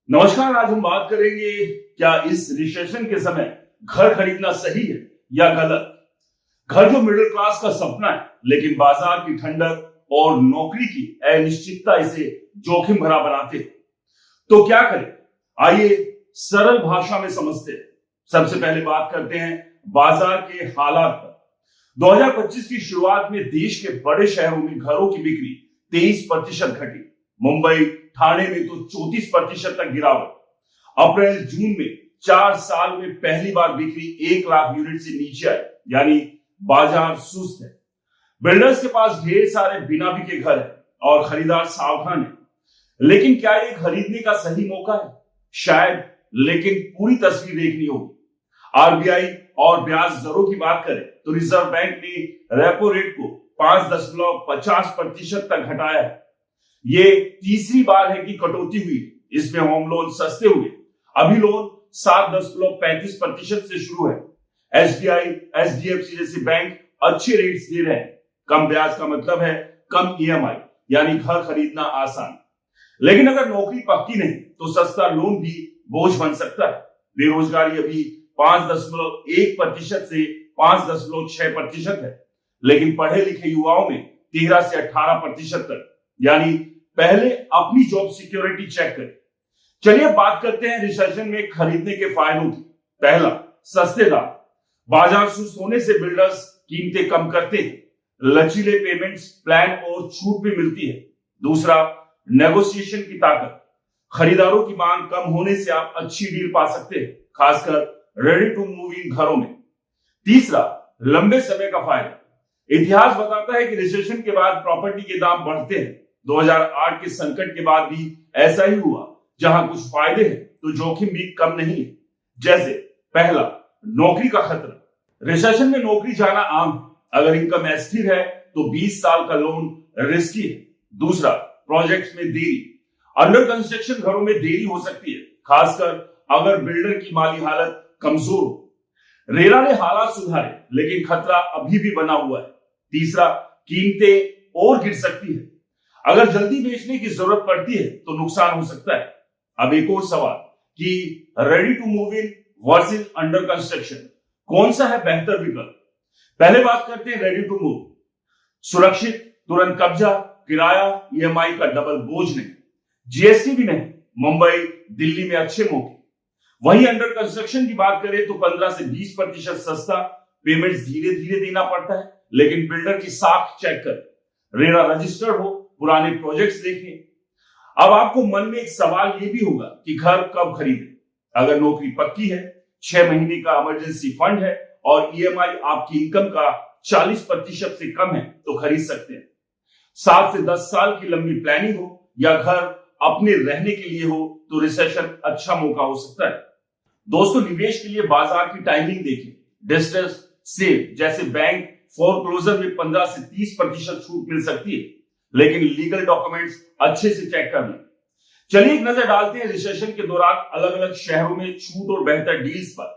नमस्कार। आज हम बात करेंगे क्या इस रिसेशन के समय घर खरीदना सही है या गलत। घर जो मिडिल क्लास का सपना है, लेकिन बाजार की ठंडक और नौकरी की अनिश्चितता इसे जोखिम भरा बनाते हैं। तो क्या करें, आइए सरल भाषा में समझते हैं। सबसे पहले बात करते हैं बाजार के हालात पर। 2025 की शुरुआत में देश के बड़े शहरों में घरों की बिक्री 23% घटी। मुंबई, ठाणे में तो 34% तक गिरावट। अप्रैल जून में 4 साल में पहली बार बिक्री 1 लाख यूनिट से नीचे आई, यानी बाजार सुस्त है। बिल्डर्स के पास ढेर सारे बिना बिके घर है और खरीदार सावधान है। लेकिन क्या ये खरीदने का सही मौका है? शायद, लेकिन पूरी तस्वीर देखनी होगी। आरबीआई और ब्याज दरों की बात करें तो रिजर्व बैंक ने रेपो रेट को 5.50% तक घटाया है। ये तीसरी बार है कि कटौती हुई है। इसमें होम लोन सस्ते हुए। अभी लोन 7.35% से शुरू है। एसबीआई, एचडीएफसी जैसे बैंक अच्छे रेट्स दे रहे हैं। कम ब्याज का मतलब है कम ईएमआई, यानी घर खरीदना आसान। लेकिन अगर नौकरी पक्की नहीं तो सस्ता लोन भी बोझ बन सकता है। बेरोजगारी अभी 5.1% से 5.6% है, लेकिन पढ़े लिखे युवाओं में 13 से 18% तक, यानी पहले अपनी जॉब सिक्योरिटी चेक करें। चलिए बात करते हैं रिसेशन में खरीदने के फायदों की। पहला, सस्ते दाम। बाजार सुस्त होने से बिल्डर्स कीमतें कम करते हैं। लचीले पेमेंट्स प्लान और छूट भी मिलती है। दूसरा, नेगोशिएशन की ताकत। खरीदारों की मांग कम होने से आप अच्छी डील पा सकते हैं, खासकर रेडी टू मूव इन घरों में। तीसरा, लंबे समय का फायदा। इतिहास बताता है कि रिसेशन के बाद प्रॉपर्टी के दाम बढ़ते हैं। 2008 के संकट के बाद भी ऐसा ही हुआ। जहां कुछ फायदे हैं तो जोखिम भी कम नहीं है। जैसे पहला, नौकरी का खतरा। रिसेशन में नौकरी जाना आम है। अगर इनकम अस्थिर है तो 20 साल का लोन रिस्की है। दूसरा, प्रोजेक्ट्स में देरी। अंडर कंस्ट्रक्शन घरों में देरी हो सकती है, खासकर अगर बिल्डर की माली हालत कमजोर हो। रेरा ने हालात सुधारे, लेकिन खतरा अभी भी बना हुआ है। तीसरा, कीमतें और गिर सकती है। अगर जल्दी बेचने की जरूरत पड़ती है तो नुकसान हो सकता है। अब एक और सवाल कि ready to move in versus under construction, कौन सा है बेहतर विकल्प? पहले बात करते हैं रेडी टू मूव। सुरक्षित, तुरंत कब्जा, किराया, ईएमआई का डबल बोझ नहीं, जीएसटी भी नहीं। मुंबई, दिल्ली में अच्छे मौके। वहीं अंडर कंस्ट्रक्शन की बात करें तो 15 से 20% सस्ता, पेमेंट्स धीरे धीरे देना पड़ता है, लेकिन बिल्डर की साख चेक कर, रेरा रजिस्टर्ड हो, पुराने प्रोजेक्ट्स देखें। अब आपको मन में एक सवाल ये भी होगा कि घर कब खरीदें। अगर नौकरी पक्की है, 6 महीने का इमरजेंसी फंड है और ईएमआई आपकी इनकम का 40% से कम है तो खरीद सकते हैं। 7 से 10 साल की लंबी प्लानिंग हो या घर अपने रहने के लिए हो तो रिसेशन अच्छा मौका हो सकता है। दोस्तों, निवेश के लिए बाजार की टाइमिंग देखें। डिस्ट्रेस सेल जैसे बैंक फोरक्लोजर में 15 से 30% छूट मिल सकती है, लेकिन लीगल डॉक्यूमेंट्स अच्छे से चेक कर लें। चलिए एक नजर डालते हैं रिसेशन के दौरान अलग अलग शहरों में छूट और बेहतर डील्स पर।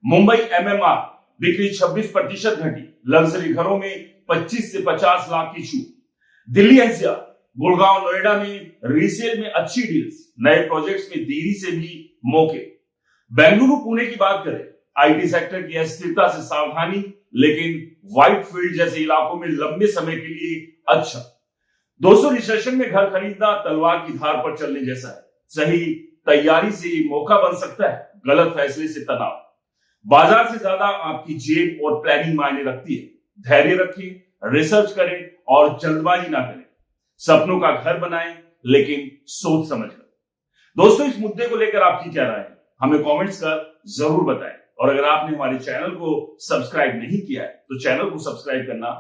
मुंबई एमएमआर बिक्री 26% घटी। लग्जरी घरों में 25 से 50 लाख की छूट। दिल्ली एनसीआर, गुड़गांव, नोएडा में रीसेल में अच्छी डील्स। नए प्रोजेक्ट्स में देरी से भी मौके। बेंगलुरु, पुणे की बात करें, आईटी सेक्टर की अस्थिरता से सावधानी, लेकिन व्हाइट फील्ड जैसे इलाकों में लंबे समय के लिए अच्छा। दोस्तों, रिसेशन में घर खरीदना तलवार की धार पर चलने जैसा है। सही तैयारी से ये मौका बन सकता है, गलत फैसले से तनाव। बाजार से ज्यादा आपकी जेब और प्लानिंग मायने रखती है। धैर्य रखें, रिसर्च करें और जल्दबाजी ना करें। सपनों का घर बनाएं, लेकिन सोच समझकर। दोस्तों, इस मुद्दे को लेकर आपकी क्या राय है? हमें कमेंट्स कर जरूर बताएं। और अगर आपने हमारे चैनल को सब्सक्राइब नहीं किया है तो चैनल को सब्सक्राइब करना ना